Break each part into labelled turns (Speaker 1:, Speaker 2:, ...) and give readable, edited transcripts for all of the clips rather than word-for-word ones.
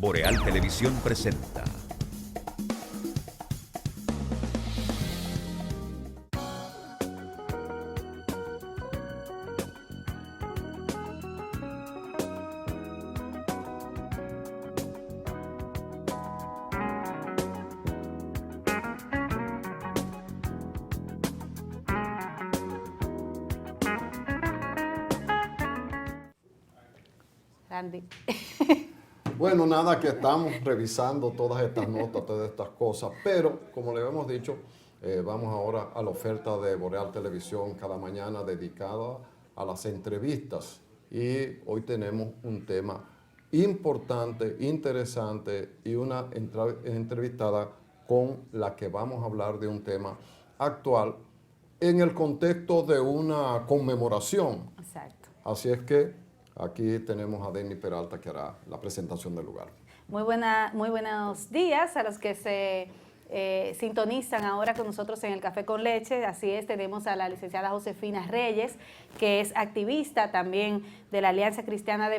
Speaker 1: Boreal Televisión presenta.
Speaker 2: Andy.
Speaker 3: Bueno, nada, que estamos revisando todas estas notas, todas estas cosas, pero como le hemos dicho, vamos ahora a la oferta de Boreal Televisión cada mañana dedicada a las entrevistas. Y hoy tenemos un tema importante, interesante y una entrevistada con la que vamos a hablar de un tema actual en el contexto de una conmemoración.
Speaker 2: Exacto.
Speaker 3: Así es que aquí tenemos a Denny Peralta, que hará la presentación del lugar.
Speaker 2: Muy buenos días a los que se sintonizan ahora con nosotros en el Café con Leche. Así es, tenemos a la licenciada Josefina Reyes, que es activista también de la Alianza Cristiana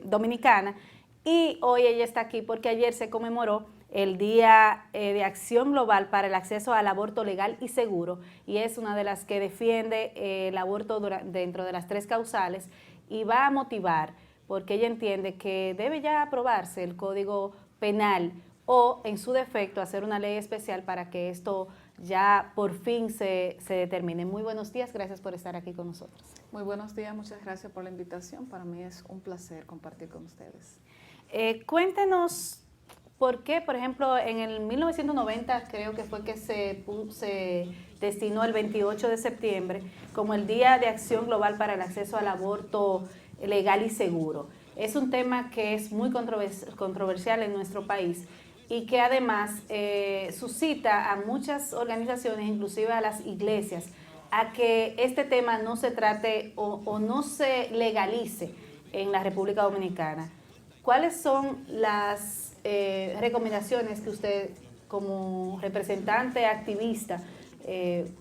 Speaker 2: Dominicana. Y hoy ella está aquí porque ayer se conmemoró el Día de Acción Global para el Acceso al Aborto Legal y Seguro, y es una de las que defiende el aborto dentro de las 3 causales, y va a motivar porque ella entiende que debe ya aprobarse el Código Penal o, en su defecto, hacer una ley especial para que esto ya por fin se determine. Muy buenos días, gracias por estar aquí con nosotros.
Speaker 4: Muy buenos días, muchas gracias por la invitación. Para mí es un placer compartir con ustedes.
Speaker 2: Cuéntenos por qué, por ejemplo, en el 1990 creo que fue que se destinó el 28 de septiembre como el Día de Acción Global para el Acceso al Aborto Legal y Seguro. Es un tema que es muy controversial en nuestro país y que además suscita a muchas organizaciones, inclusive a las iglesias, a que este tema no se trate o no se legalice en la República Dominicana. ¿Cuáles son las recomendaciones que usted, como representante activista,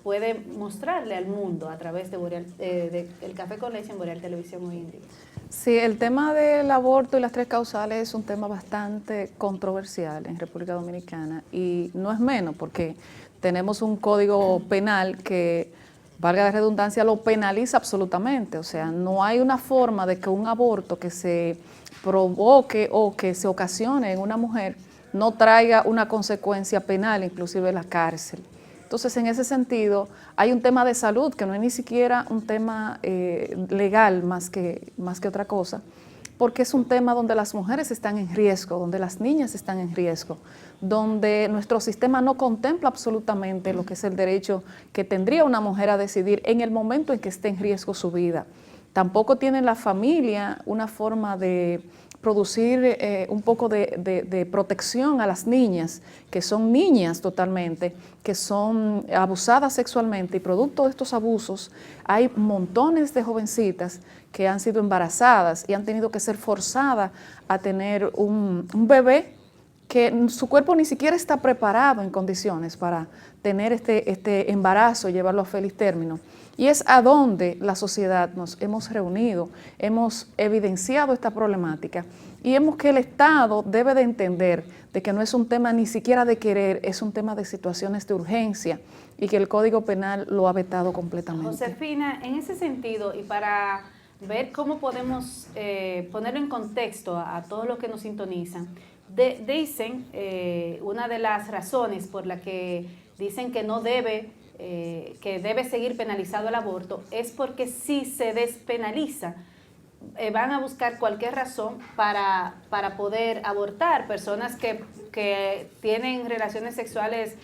Speaker 2: puede mostrarle al mundo a través de el Café con Leche en Boreal Televisión hoy en día?
Speaker 4: Sí, el tema del aborto y las 3 causales es un tema bastante controversial en República Dominicana, y no es menos porque tenemos un código penal que, valga la redundancia, lo penaliza absolutamente. O sea, no hay una forma de que un aborto que se provoque o que se ocasione en una mujer no traiga una consecuencia penal, inclusive la cárcel. Entonces, en ese sentido, hay un tema de salud que no es ni siquiera un tema legal más que otra cosa, porque es un tema donde las mujeres están en riesgo, donde las niñas están en riesgo, donde nuestro sistema no contempla absolutamente lo que es el derecho que tendría una mujer a decidir en el momento en que esté en riesgo su vida. Tampoco tiene la familia una forma de producir un poco de protección a las niñas, que son niñas totalmente, que son abusadas sexualmente, y producto de estos abusos hay montones de jovencitas que han sido embarazadas y han tenido que ser forzadas a tener un bebé que su cuerpo ni siquiera está preparado en condiciones para tener este embarazo y llevarlo a feliz término. Y es a donde la sociedad nos hemos reunido, hemos evidenciado esta problemática y vemos que el Estado debe de entender de que no es un tema ni siquiera de querer, es un tema de situaciones de urgencia, y que el Código Penal lo ha vetado completamente.
Speaker 2: Josefina, en ese sentido, y para ver cómo podemos ponerlo en contexto a todos los que nos sintonizan, dicen, una de las razones por la que dicen que no debe que debe seguir penalizado el aborto es porque si se despenaliza, van a buscar cualquier razón para poder abortar. Personas que tienen relaciones sexuales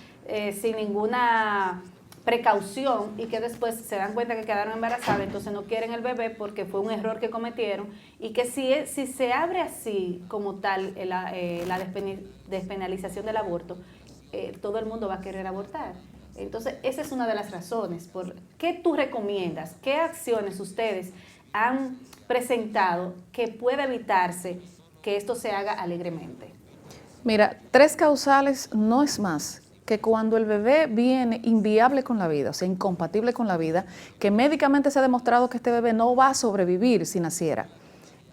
Speaker 2: sin ninguna precaución y que después se dan cuenta que quedaron embarazadas, entonces no quieren el bebé porque fue un error que cometieron, y que si se abre así como tal la despenalización del aborto, todo el mundo va a querer abortar. Entonces, esa es una de las razones. ¿Qué tú recomiendas? ¿Qué acciones ustedes han presentado que pueda evitarse que esto se haga alegremente?
Speaker 4: Mira, 3 causales no es más que cuando el bebé viene inviable con la vida, o sea, incompatible con la vida, que médicamente se ha demostrado que este bebé no va a sobrevivir si naciera.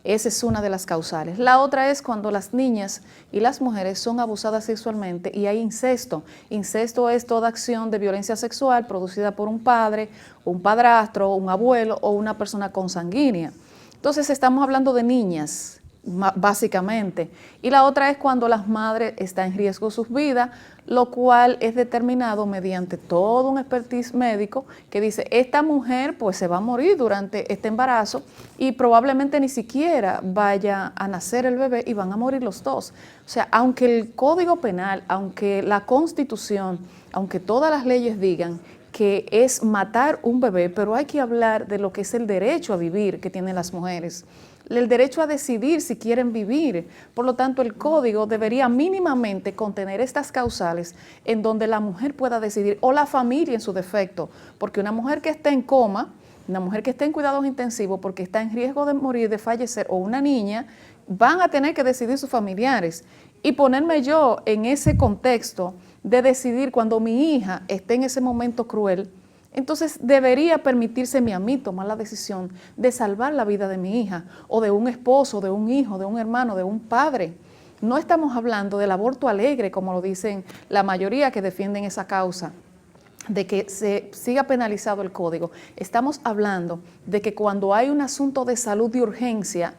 Speaker 4: Esa es una de las causales. La otra es cuando las niñas y las mujeres son abusadas sexualmente y hay incesto. Incesto es toda acción de violencia sexual producida por un padre, un padrastro, un abuelo o una persona consanguínea. Entonces estamos hablando de niñas, básicamente. Y la otra es cuando las madres están en riesgo sus vidas, lo cual es determinado mediante todo un expertise médico que dice, esta mujer pues se va a morir durante este embarazo y probablemente ni siquiera vaya a nacer el bebé y van a morir los dos. O sea, aunque el Código Penal, aunque la Constitución, aunque todas las leyes digan que es matar un bebé, pero hay que hablar de lo que es el derecho a vivir que tienen las mujeres, el derecho a decidir si quieren vivir. Por lo tanto, el código debería mínimamente contener estas causales en donde la mujer pueda decidir, o la familia en su defecto, porque una mujer que esté en coma, una mujer que esté en cuidados intensivos porque está en riesgo de morir, de fallecer, o una niña, van a tener que decidir sus familiares. Y ponerme yo en ese contexto de decidir cuando mi hija esté en ese momento cruel, entonces debería permitírseme a mí tomar la decisión de salvar la vida de mi hija, o de un esposo, de un hijo, de un hermano, de un padre. No estamos hablando del aborto alegre, como lo dicen la mayoría que defienden esa causa, de que se siga penalizado el código. Estamos hablando de que cuando hay un asunto de salud de urgencia,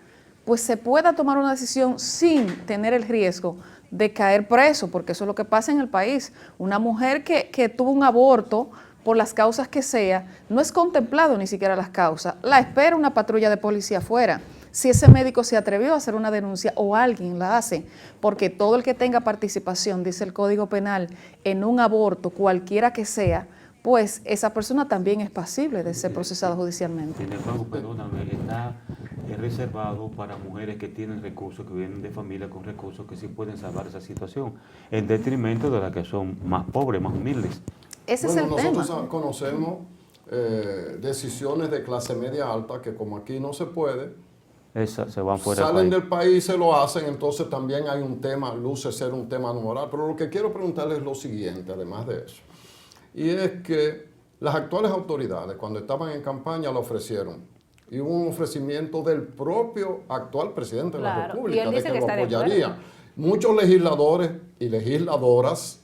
Speaker 4: pues se pueda tomar una decisión sin tener el riesgo de caer preso, porque eso es lo que pasa en el país. Una mujer que tuvo un aborto, por las causas que sea, no es contemplado ni siquiera las causas. La espera una patrulla de policía afuera. Si ese médico se atrevió a hacer una denuncia o alguien la hace, porque todo el que tenga participación, dice el Código Penal, en un aborto, cualquiera que sea, pues esa persona también es pasible de ser procesada judicialmente.
Speaker 5: Sin embargo, perdóname, está reservado para mujeres que tienen recursos, que vienen de familias con recursos, que sí pueden salvar esa situación, en detrimento de las que son más pobres, más humildes.
Speaker 4: Ese es el tema.
Speaker 3: Nosotros conocemos decisiones de clase media alta que como aquí no se puede,
Speaker 5: Se van fuera
Speaker 3: salen del país, se lo hacen, entonces también hay un tema, luce ser un tema moral. Pero lo que quiero preguntarles es lo siguiente, además de eso, y es que las actuales autoridades, cuando estaban en campaña, lo ofrecieron. Y hubo un ofrecimiento del propio actual presidente de la República de que lo apoyaría. Muchos legisladores y legisladoras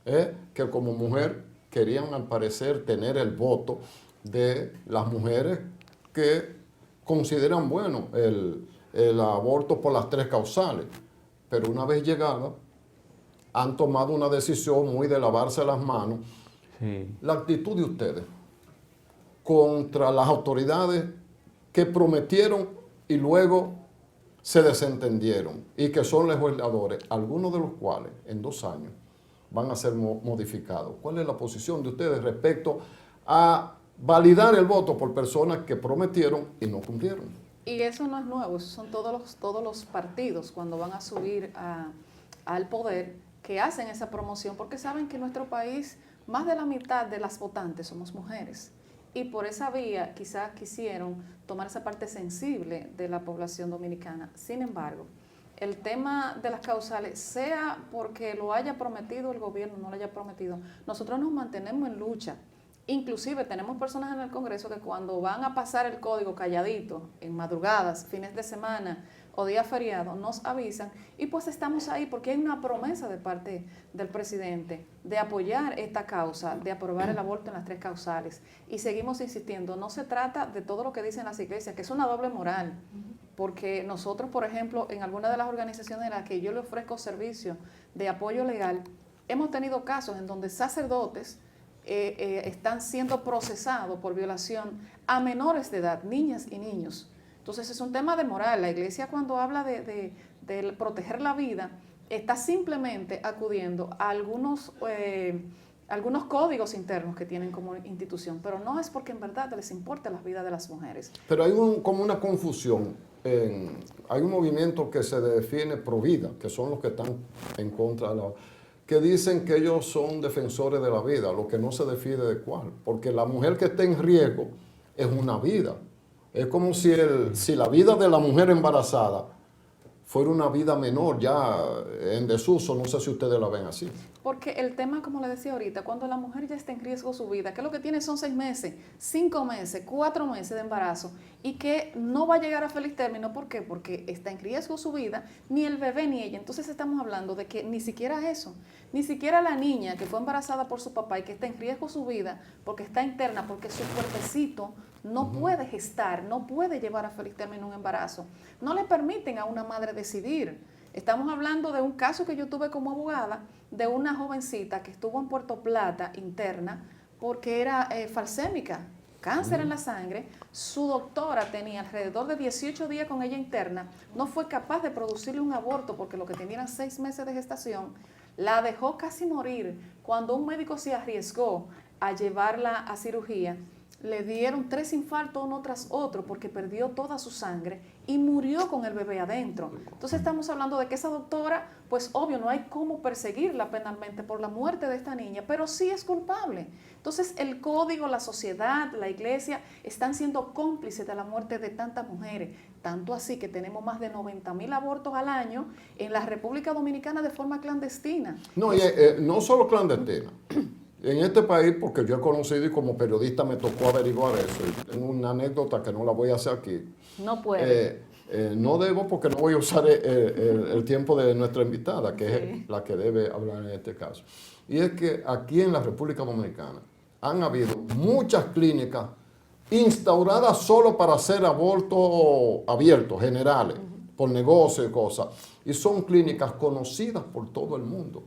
Speaker 3: que como mujer querían al parecer tener el voto de las mujeres que consideran bueno el aborto por las 3 causales. Pero una vez llegada, han tomado una decisión muy de lavarse las manos.
Speaker 5: Sí.
Speaker 3: La actitud de ustedes contra las autoridades que prometieron y luego se desentendieron y que son legisladores, algunos de los cuales en 2 años van a ser modificados. ¿Cuál es la posición de ustedes respecto a validar el voto por personas que prometieron y no cumplieron?
Speaker 4: Y eso no es nuevo, esos son todos los partidos cuando van a subir al poder que hacen esa promoción, porque saben que en nuestro país más de la mitad de las votantes somos mujeres. Y por esa vía quizás quisieron tomar esa parte sensible de la población dominicana. Sin embargo, el tema de las causales, sea porque lo haya prometido el gobierno o no lo haya prometido, nosotros nos mantenemos en lucha. Inclusive tenemos personas en el Congreso que cuando van a pasar el código calladito, en madrugadas, fines de semana o día feriado, nos avisan y pues estamos ahí porque hay una promesa de parte del presidente de apoyar esta causa, de aprobar el aborto en las 3 causales. Y seguimos insistiendo, no se trata de todo lo que dicen las iglesias, que es una doble moral. Porque nosotros, por ejemplo, en alguna de las organizaciones en las que yo le ofrezco servicio de apoyo legal, hemos tenido casos en donde sacerdotes están siendo procesados por violación a menores de edad, niñas y niños. Entonces es un tema de moral. La iglesia cuando habla de proteger la vida, está simplemente acudiendo a algunos códigos internos que tienen como institución, pero no es porque en verdad les importe la vida de las mujeres.
Speaker 3: Pero hay como una confusión. Hay un movimiento que se define pro vida, que son los que están en contra de que dicen que ellos son defensores de la vida, lo que no se define de cuál, porque la mujer que está en riesgo es una vida. Es como si la vida de la mujer embarazada fuera una vida menor ya en desuso. No sé si ustedes la ven así.
Speaker 4: Porque el tema, como le decía ahorita, cuando la mujer ya está en riesgo su vida, que lo que tiene son 6 meses, 5 meses, 4 meses de embarazo, y que no va a llegar a feliz término. ¿Por qué? Porque está en riesgo su vida, ni el bebé ni ella. Entonces estamos hablando de que ni siquiera eso, ni siquiera la niña que fue embarazada por su papá y que está en riesgo su vida porque está interna, porque su cuerpecito no puede gestar, no puede llevar a feliz término un embarazo. No le permiten a una madre decidir. Estamos hablando de un caso que yo tuve como abogada de una jovencita que estuvo en Puerto Plata interna porque era falsémica, cáncer en la sangre. Su doctora tenía alrededor de 18 días con ella interna, no fue capaz de producirle un aborto porque lo que tenía eran 6 meses de gestación, la dejó casi morir. Cuando un médico se arriesgó a llevarla a cirugía, le dieron 3 infartos uno tras otro porque perdió toda su sangre y murió con el bebé adentro. Entonces estamos hablando de que esa doctora, pues obvio, no hay cómo perseguirla penalmente por la muerte de esta niña, pero sí es culpable. Entonces el código, la sociedad, la iglesia están siendo cómplices de la muerte de tantas mujeres, tanto así que tenemos más de 90.000 abortos al año en la República Dominicana de forma clandestina.
Speaker 3: No, no solo clandestina. En este país, porque yo he conocido y como periodista me tocó averiguar eso, y tengo una anécdota que no la voy a hacer aquí.
Speaker 2: No puede.
Speaker 3: No debo porque no voy a usar el tiempo de nuestra invitada, que es la que debe hablar en este caso. Y es que aquí en la República Dominicana han habido muchas clínicas instauradas solo para hacer abortos abiertos, generales, por negocio y cosas. Y son clínicas conocidas por todo el mundo.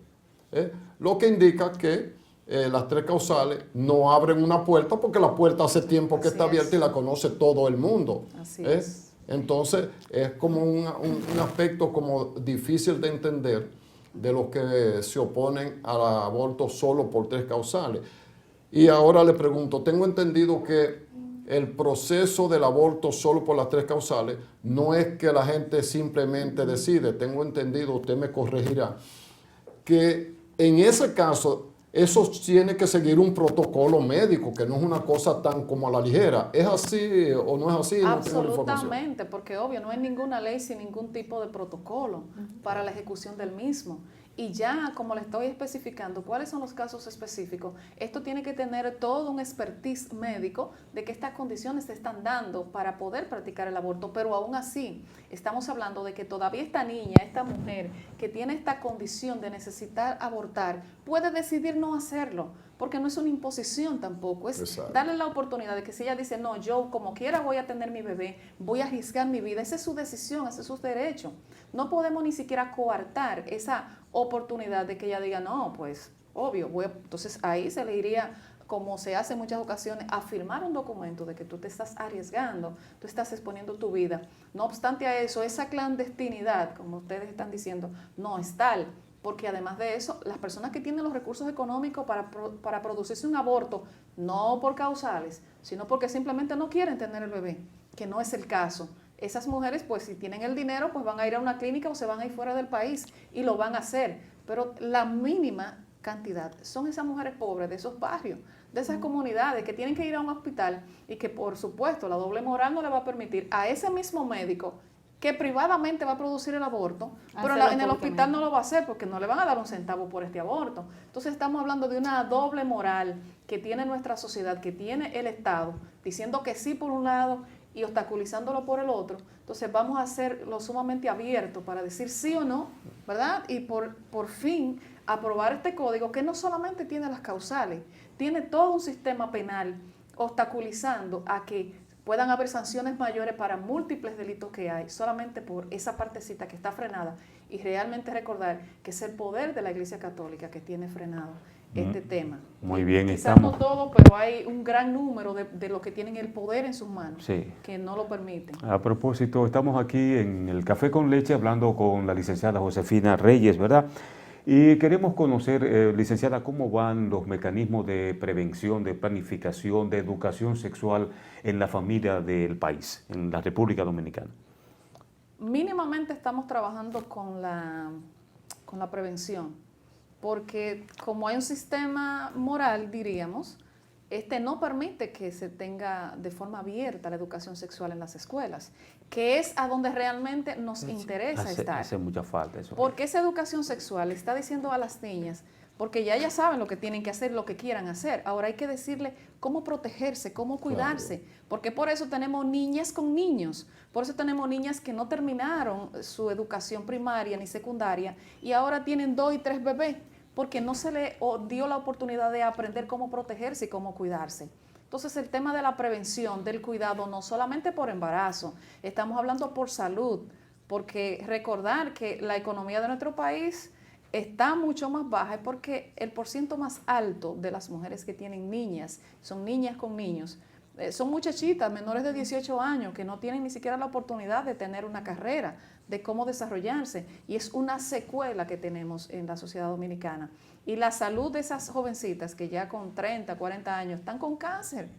Speaker 3: Lo que indica que las 3 causales no abren una puerta porque la puerta hace tiempo que está abierta y la conoce todo el mundo.
Speaker 4: Así es.
Speaker 3: Entonces es como un aspecto como difícil de entender de los que se oponen al aborto solo por 3 causales. Y ahora le pregunto, tengo entendido que el proceso del aborto solo por las 3 causales no es que la gente simplemente decide. Tengo entendido, usted me corregirá, que en ese caso eso tiene que seguir un protocolo médico, que no es una cosa tan como a la ligera. ¿Es así o no es así? No tengo la información.
Speaker 4: Absolutamente, porque obvio, no hay ninguna ley sin ningún tipo de protocolo para la ejecución del mismo. Y ya, como le estoy especificando, cuáles son los casos específicos, esto tiene que tener todo un expertise médico de que estas condiciones se están dando para poder practicar el aborto, pero aún así, estamos hablando de que todavía esta niña, esta mujer que tiene esta condición de necesitar abortar, puede decidir no hacerlo, porque no es una imposición tampoco, es darle la oportunidad de que si ella dice, no, yo como quiera voy a tener mi bebé, voy a arriesgar mi vida, esa es su decisión, ese es su derecho. No podemos ni siquiera coartar esa oportunidad de que ella diga, no, pues obvio, entonces ahí se le iría, como se hace en muchas ocasiones, a firmar un documento de que tú te estás arriesgando, tú estás exponiendo tu vida. No obstante a eso, esa clandestinidad, como ustedes están diciendo, no es tal, porque además de eso, las personas que tienen los recursos económicos para producirse un aborto, no por causales, sino porque simplemente no quieren tener el bebé, que no es el caso. Esas mujeres, pues si tienen el dinero, pues van a ir a una clínica o se van a ir fuera del país y lo van a hacer. Pero la mínima cantidad son esas mujeres pobres de esos barrios, de esas comunidades que tienen que ir a un hospital y que, por supuesto, la doble moral no le va a permitir a ese mismo médico que privadamente va a producir el aborto, pero en el hospital no lo va a hacer porque no le van a dar un centavo por este aborto. Entonces estamos hablando de una doble moral que tiene nuestra sociedad, que tiene el Estado, diciendo que sí por un lado y obstaculizándolo por el otro. Entonces vamos a hacerlo sumamente abierto para decir sí o no, ¿verdad? Y por fin aprobar este código que no solamente tiene las causales, tiene todo un sistema penal obstaculizando a que puedan haber sanciones mayores para múltiples delitos que hay, solamente por esa partecita que está frenada. Y realmente recordar que es el poder de la Iglesia Católica que tiene frenado este tema.
Speaker 5: Muy bien,
Speaker 4: quizás no todo, pero hay un gran número de los que tienen el poder en sus manos, que no lo permiten.
Speaker 5: A propósito, estamos aquí en el Café con Leche hablando con la licenciada Josefina Reyes, ¿verdad? Y queremos conocer, licenciada, cómo van los mecanismos de prevención, de planificación, de educación sexual en la familia del país, en la República Dominicana.
Speaker 4: Mínimamente estamos trabajando con la prevención, porque como hay un sistema moral, diríamos, no permite que se tenga de forma abierta la educación sexual en las escuelas, que es a donde realmente nos interesa estar.
Speaker 5: Hace mucha falta eso.
Speaker 4: Porque esa educación sexual está diciendo a las niñas, porque ya ellas saben lo que tienen que hacer, lo que quieran hacer. Ahora hay que decirle cómo protegerse, cómo cuidarse, porque por eso tenemos niñas con niños, por eso tenemos niñas que no terminaron su educación primaria ni secundaria y ahora tienen 2 y 3 bebés, porque no se le dio la oportunidad de aprender cómo protegerse y cómo cuidarse. Entonces el tema de la prevención, del cuidado, no solamente por embarazo, estamos hablando por salud, porque recordar que la economía de nuestro país está mucho más baja, es porque el porciento más alto de las mujeres que tienen niñas, son niñas con niños, son muchachitas menores de 18 años que no tienen ni siquiera la oportunidad de tener una carrera, de cómo desarrollarse, y es una secuela que tenemos en la sociedad dominicana. Y la salud de esas jovencitas que ya con 30, 40 años están con cáncer,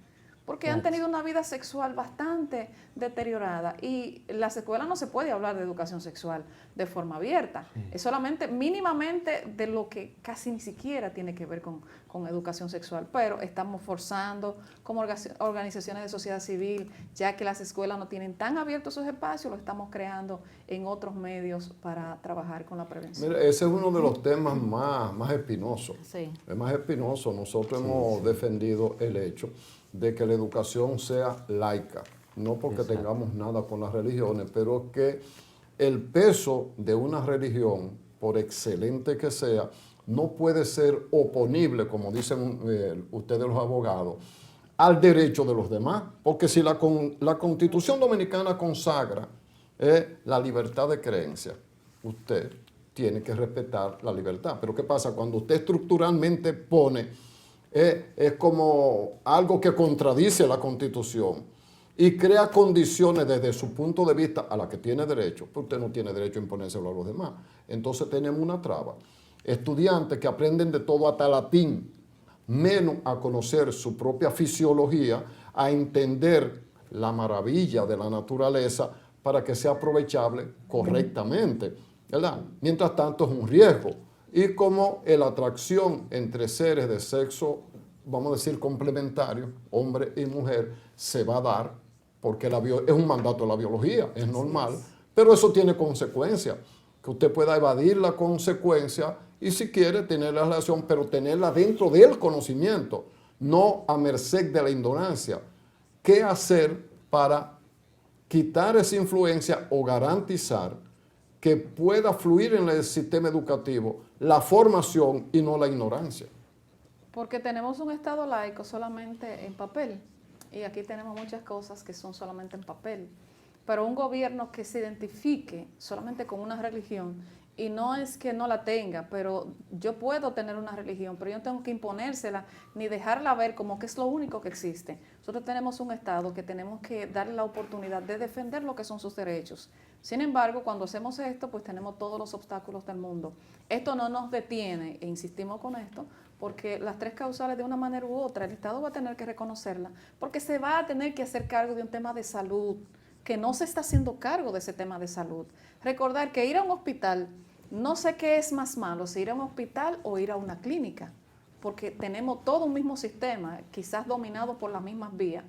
Speaker 4: porque han tenido una vida sexual bastante deteriorada, y la secuela no se puede hablar de educación sexual de forma abierta, es solamente mínimamente de lo que casi ni siquiera tiene que ver con educación sexual, pero estamos forzando como organizaciones de sociedad civil, ya que las escuelas no tienen tan abiertos sus espacios, lo estamos creando en otros medios para trabajar con la prevención.
Speaker 3: Mira, ese es uno de los temas más espinosos.
Speaker 2: Sí.
Speaker 3: Es más espinoso. Nosotros hemos defendido el hecho de que la educación sea laica, no porque tengamos nada con las religiones, pero que el peso de una religión, por excelente que sea, no puede ser oponible, como dicen ustedes los abogados, al derecho de los demás, porque si la Constitución Dominicana consagra la libertad de creencia, usted tiene que respetar la libertad. Pero ¿qué pasa? Cuando usted estructuralmente pone, es como algo que contradice la Constitución y crea condiciones desde su punto de vista a la que tiene derecho, pues usted no tiene derecho a imponérselo a los demás. Entonces tenemos una traba. Estudiantes que aprenden de todo hasta latín, menos a conocer su propia fisiología, a entender la maravilla de la naturaleza para que sea aprovechable correctamente, ¿verdad? Mientras tanto es un riesgo. Y como la atracción entre seres de sexo, vamos a decir, complementario, hombre y mujer, se va a dar, porque es un mandato de la biología, es normal, pero eso tiene consecuencias, que usted pueda evadir la consecuencia y si quiere tener la relación, pero tenerla dentro del conocimiento, no a merced de la ignorancia. ¿Qué hacer para quitar esa influencia o garantizar que pueda fluir en el sistema educativo la formación y no la ignorancia?
Speaker 4: Porque tenemos un Estado laico solamente en papel, y aquí tenemos muchas cosas que son solamente en papel, pero un gobierno que se identifique solamente con una religión, y no es que no la tenga, pero yo puedo tener una religión, pero yo no tengo que imponérsela ni dejarla ver como que es lo único que existe. Nosotros tenemos un Estado que tenemos que darle la oportunidad de defender lo que son sus derechos. Sin embargo, cuando hacemos esto, pues tenemos todos los obstáculos del mundo. Esto no nos detiene, e insistimos con esto, porque las 3 causales de una manera u otra, el Estado va a tener que reconocerla, porque se va a tener que hacer cargo de un tema de salud, que no se está haciendo cargo de ese tema de salud. Recordar que ir a un hospital, no sé qué es más malo, si ir a un hospital o ir a una clínica, porque tenemos todo un mismo sistema, quizás dominado por las mismas vías,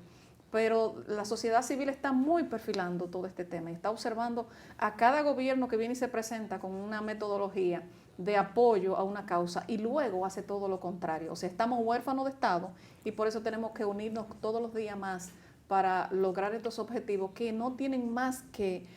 Speaker 4: pero la sociedad civil está muy perfilando todo este tema y está observando a cada gobierno que viene y se presenta con una metodología de apoyo a una causa y luego hace todo lo contrario. O sea, estamos huérfanos de Estado y por eso tenemos que unirnos todos los días más para lograr estos objetivos que no tienen más que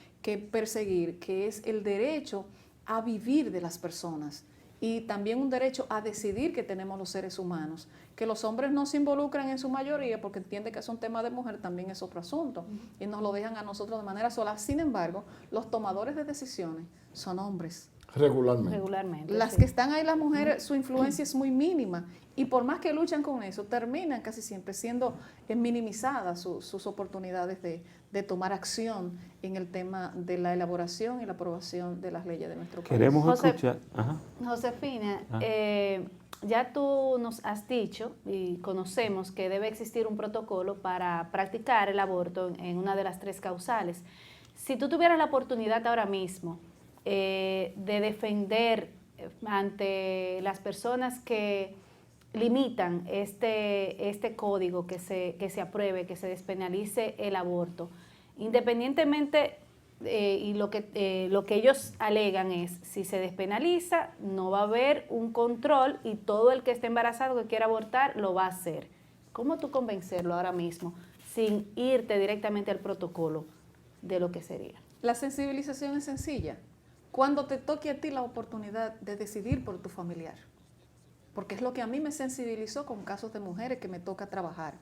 Speaker 4: perseguir, que es el derecho a vivir de las personas y también un derecho a decidir que tenemos los seres humanos. Que los hombres no se involucran en su mayoría porque entienden que es un tema de mujer también es otro asunto y nos lo dejan a nosotros de manera sola. Sin embargo, los tomadores de decisiones son hombres.
Speaker 3: Regularmente.
Speaker 4: Las que están ahí, las mujeres, su influencia es muy mínima y por más que luchan con eso, terminan casi siempre siendo minimizadas sus oportunidades de tomar acción en el tema de la elaboración y la aprobación de las leyes de nuestro país.
Speaker 5: Queremos escuchar. Ajá.
Speaker 2: Josefina, ya tú nos has dicho y conocemos que debe existir un protocolo para practicar el aborto en una de las 3 causales. Si tú tuvieras la oportunidad ahora mismo de defender ante las personas que limitan este código, que se apruebe, que se despenalice el aborto, independientemente y lo que ellos alegan es, si se despenaliza, no va a haber un control y todo el que esté embarazado que quiera abortar lo va a hacer. ¿Cómo tú convencerlo ahora mismo sin irte directamente al protocolo de lo que sería?
Speaker 4: La sensibilización es sencilla. Cuando te toque a ti la oportunidad de decidir por tu familiar, porque es lo que a mí me sensibilizó con casos de mujeres que me toca trabajar.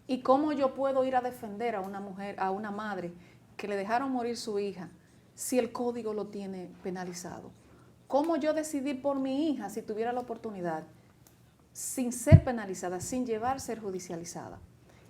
Speaker 4: Y cómo yo puedo ir a defender a una mujer, a una madre que le dejaron morir su hija si el código lo tiene penalizado. ¿Cómo yo decidir por mi hija si tuviera la oportunidad sin ser penalizada, sin llevar a ser judicializada?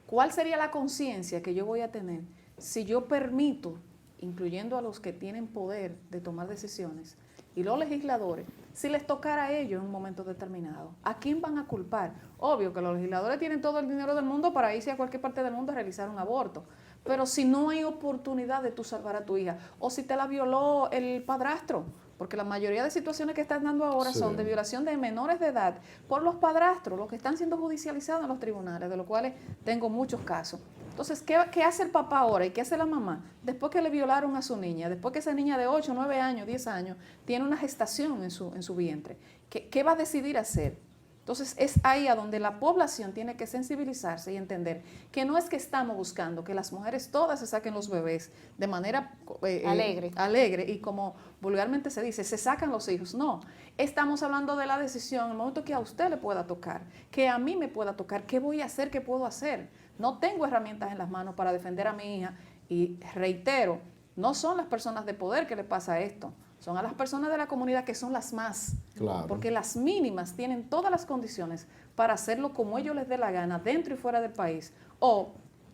Speaker 4: ¿Cuál sería la conciencia que yo voy a tener si yo permito, incluyendo a los que tienen poder de tomar decisiones, y los legisladores, si les tocara a ellos en un momento determinado? ¿A quién van a culpar? Obvio que los legisladores tienen todo el dinero del mundo para irse a cualquier parte del mundo a realizar un aborto, pero si no hay oportunidad de tú salvar a tu hija, o si te la violó el padrastro, porque la mayoría de situaciones que están dando ahora son de violación de menores de edad por los padrastros, los que están siendo judicializados en los tribunales, de los cuales tengo muchos casos. Entonces, ¿qué hace el papá ahora y qué hace la mamá? Después que le violaron a su niña, después que esa niña de 8, 9 años, 10 años, tiene una gestación en su vientre, ¿qué va a decidir hacer? Entonces, es ahí a donde la población tiene que sensibilizarse y entender que no es que estamos buscando que las mujeres todas se saquen los bebés de manera alegre y como vulgarmente se dice, se sacan los hijos. No, estamos hablando de la decisión, el momento que a usted le pueda tocar, que a mí me pueda tocar, ¿qué voy a hacer? ¿Qué puedo hacer? No tengo herramientas en las manos para defender a mi hija y reitero, no son las personas de poder que le pasa esto, son a las personas de la comunidad que son las más, porque las mínimas tienen todas las condiciones para hacerlo como ellos les dé la gana, dentro y fuera del país, o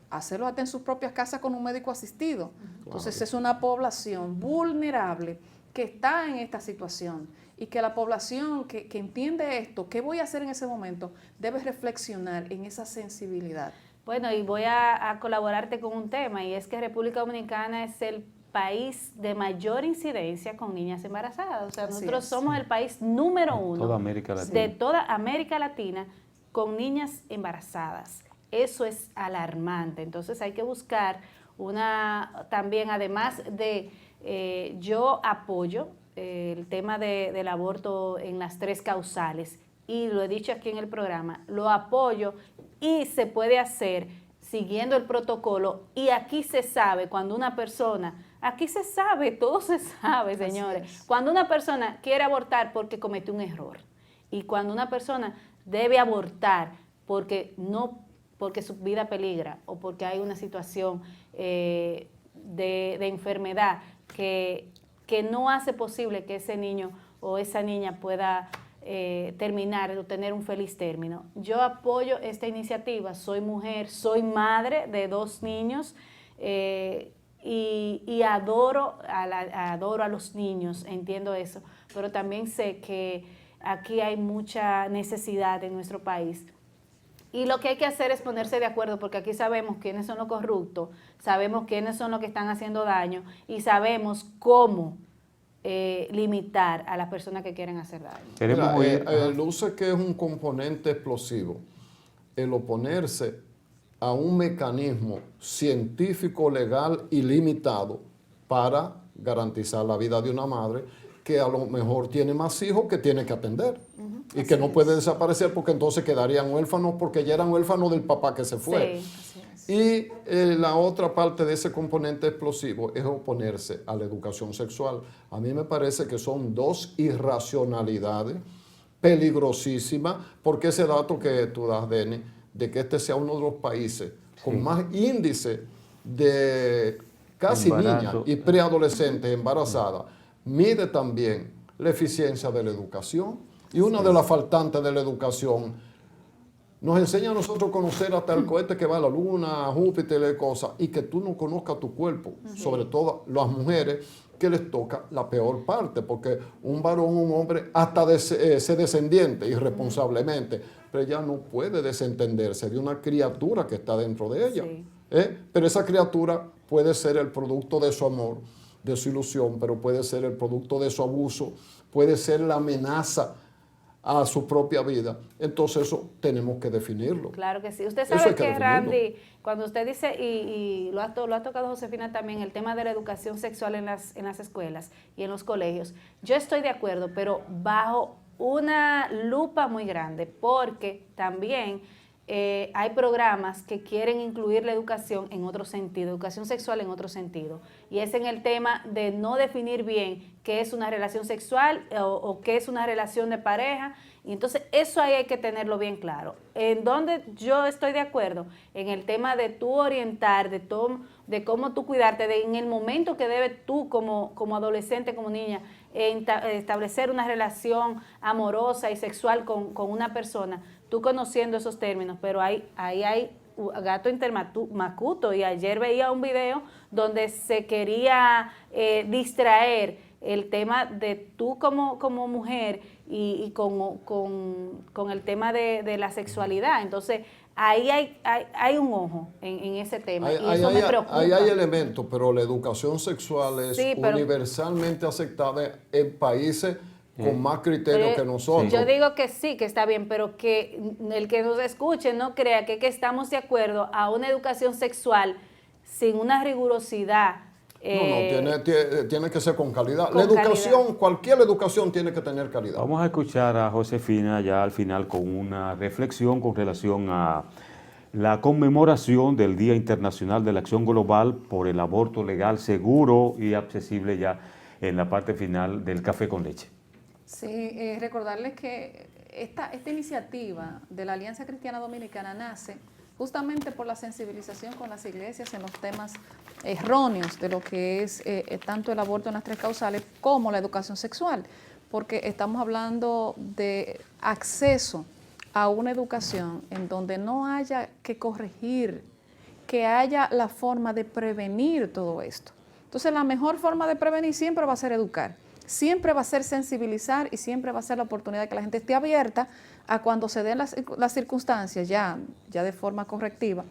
Speaker 4: hacerlo hasta en sus propias casas con un médico asistido. Entonces es una población vulnerable que está en esta situación y que la población que entiende esto, ¿qué voy a hacer en ese momento? Debe reflexionar en esa sensibilidad.
Speaker 2: Bueno, y voy a colaborarte con un tema, y es que República Dominicana es el país de mayor incidencia con niñas embarazadas. O sea, nosotros somos el país número uno de toda América Latina con niñas embarazadas. Eso es alarmante. Entonces hay que buscar también, además de, yo apoyo el tema del aborto en las 3 causales, y lo he dicho aquí en el programa, lo apoyo y se puede hacer siguiendo el protocolo, y aquí se sabe cuando una persona, aquí se sabe, todo se sabe, señores, cuando una persona quiere abortar porque cometió un error, y cuando una persona debe abortar porque su vida peligra o porque hay una situación de enfermedad que no hace posible que ese niño o esa niña pueda terminar o tener un feliz término. Yo apoyo esta iniciativa, soy mujer, soy madre de 2 niños y adoro a los niños, entiendo eso, pero también sé que aquí hay mucha necesidad en nuestro país. Y lo que hay que hacer es ponerse de acuerdo, porque aquí sabemos quiénes son los corruptos, sabemos quiénes son los que están haciendo daño y sabemos cómo limitar a las personas que quieren hacer daño.
Speaker 3: Luce que es un componente explosivo el oponerse a un mecanismo científico, legal y limitado para garantizar la vida de una madre que a lo mejor tiene más hijos que tiene que atender y que no puede desaparecer, porque entonces quedarían huérfanos, porque ya eran huérfanos del papá que se fue. Sí, y la otra parte de ese componente explosivo es oponerse a la educación sexual. A mí me parece que son 2 irracionalidades peligrosísimas, porque ese dato que tú das, Denny, de que este sea uno de los países con más índice de casi niñas y preadolescentes embarazadas, mide también la eficiencia de la educación. Y una de las faltantes de la educación nos enseña a nosotros a conocer hasta el cohete que va a la luna, a Júpiter y cosas, y que tú no conozcas tu cuerpo, sobre todo las mujeres que les toca la peor parte, porque un varón, un hombre, hasta ser descendiente irresponsablemente, pero ella no puede desentenderse de una criatura que está dentro de ella. Pero esa criatura puede ser el producto de su amor, de su ilusión, pero puede ser el producto de su abuso, puede ser la amenaza a su propia vida, entonces eso tenemos que definirlo.
Speaker 2: Claro que sí. Usted
Speaker 3: Eso
Speaker 2: sabe
Speaker 3: hay que
Speaker 2: que,
Speaker 3: definirlo.
Speaker 2: Randy, cuando usted dice, y lo ha tocado Josefina también, el tema de la educación sexual en las escuelas y en los colegios, yo estoy de acuerdo, pero bajo una lupa muy grande, porque también hay programas que quieren incluir la educación en otro sentido, educación sexual en otro sentido, y es en el tema de no definir bien qué es una relación sexual o qué es una relación de pareja, y entonces eso ahí hay que tenerlo bien claro. En donde yo estoy de acuerdo, en el tema de tú orientar, de cómo tú cuidarte, en el momento que debes tú como adolescente, como niña, establecer una relación amorosa y sexual con una persona, tú conociendo esos términos, pero ahí hay gato intermacuto, y ayer veía un video donde se quería distraer el tema de tú como mujer y con el tema de la sexualidad. Entonces, ahí hay un ojo en ese tema, y eso me preocupa.
Speaker 3: Ahí hay elementos, pero la educación sexual es
Speaker 2: Sí, pero
Speaker 3: universalmente aceptada en países con más criterios que nosotros.
Speaker 2: Yo digo que sí, que está bien, pero que el que nos escuche no crea que estamos de acuerdo a una educación sexual sin una rigurosidad.
Speaker 3: Tiene que ser con calidad.
Speaker 2: Con
Speaker 3: La educación,
Speaker 2: calidad.
Speaker 3: cualquier educación tiene que tener calidad.
Speaker 5: Vamos a escuchar a Josefina ya al final con una reflexión con relación a la conmemoración del Día Internacional de la Acción Global por el Aborto Legal, Seguro y Accesible, ya en la parte final del Café con Leche.
Speaker 4: Sí, recordarles que esta iniciativa de la Alianza Cristiana Dominicana nace justamente por la sensibilización con las iglesias en los temas erróneos de lo que es tanto el aborto en las 3 causales como la educación sexual, porque estamos hablando de acceso a una educación en donde no haya que corregir, que haya la forma de prevenir todo esto. Entonces, la mejor forma de prevenir siempre va a ser educar. Siempre va a ser sensibilizar y siempre va a ser la oportunidad de que la gente esté abierta a cuando se den las circunstancias ya de forma correctiva,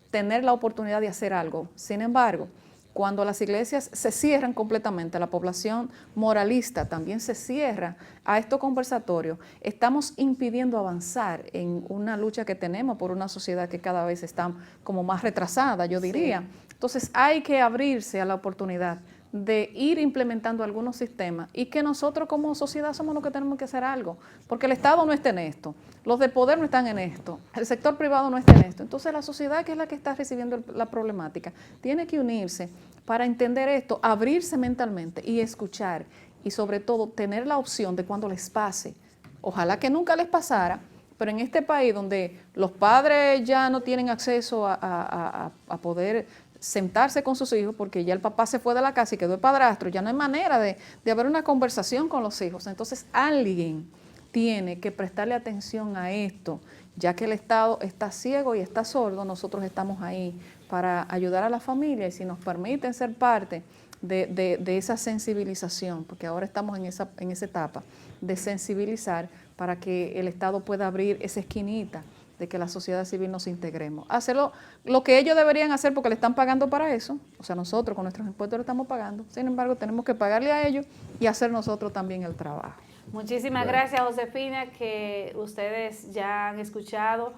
Speaker 4: tener la oportunidad de hacer algo. Sin embargo, cuando las iglesias se cierran completamente, la población moralista también se cierra a estos conversatorios, estamos impidiendo avanzar en una lucha que tenemos por una sociedad que cada vez está como más retrasada, yo diría. Sí. Entonces hay que abrirse a la oportunidad de ir implementando algunos sistemas y que nosotros como sociedad somos los que tenemos que hacer algo, porque el Estado no está en esto, los de poder no están en esto, el sector privado no está en esto. Entonces la sociedad, que es la que está recibiendo la problemática, tiene que unirse para entender esto, abrirse mentalmente y escuchar, y sobre todo tener la opción de cuando les pase, ojalá que nunca les pasara, pero en este país donde los padres ya no tienen acceso a poder sentarse con sus hijos porque ya el papá se fue de la casa y quedó el padrastro, ya no hay manera de haber una conversación con los hijos. Entonces alguien tiene que prestarle atención a esto, ya que el Estado está ciego y está sordo. Nosotros estamos ahí para ayudar a la familia, y si nos permiten ser parte de esa sensibilización, porque ahora estamos en esa etapa de sensibilizar para que el Estado pueda abrir esa esquinita de que la sociedad civil nos integremos. Hacerlo lo que ellos deberían hacer porque le están pagando para eso, o sea, nosotros con nuestros impuestos lo estamos pagando, sin embargo tenemos que pagarle a ellos y hacer nosotros también el trabajo.
Speaker 2: Muchísimas gracias, Josefina, que ustedes ya han escuchado.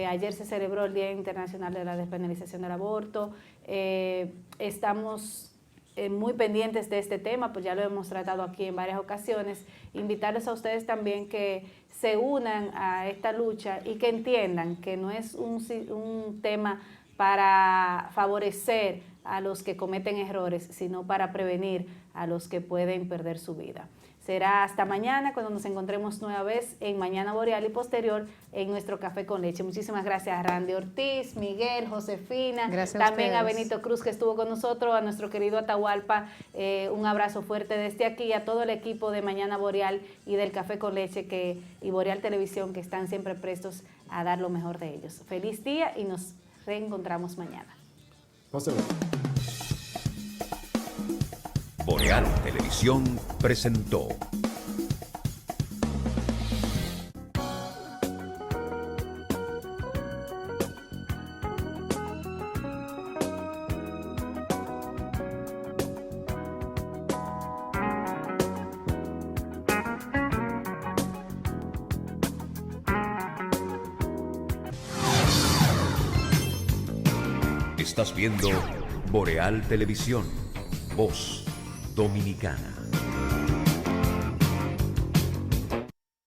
Speaker 2: Ayer se celebró el Día Internacional de la Despenalización del Aborto. Estamos muy pendientes de este tema, pues ya lo hemos tratado aquí en varias ocasiones. Invitarles a ustedes también que se unan a esta lucha y que entiendan que no es un tema para favorecer a los que cometen errores, sino para prevenir a los que pueden perder su vida. Será hasta mañana cuando nos encontremos nueva vez en Mañana Boreal y posterior en nuestro Café con Leche. Muchísimas gracias a Randy Ortiz, Miguel, Josefina,
Speaker 4: gracias
Speaker 2: también a Benito Cruz que estuvo con nosotros, a nuestro querido Atahualpa, un abrazo fuerte desde aquí, a todo el equipo de Mañana Boreal y del Café con Leche y Boreal Televisión, que están siempre prestos a dar lo mejor de ellos. Feliz día y nos reencontramos mañana.
Speaker 3: Pásenlo.
Speaker 1: Boreal Televisión presentó Estás viendo Boreal Televisión, Voz Dominicana.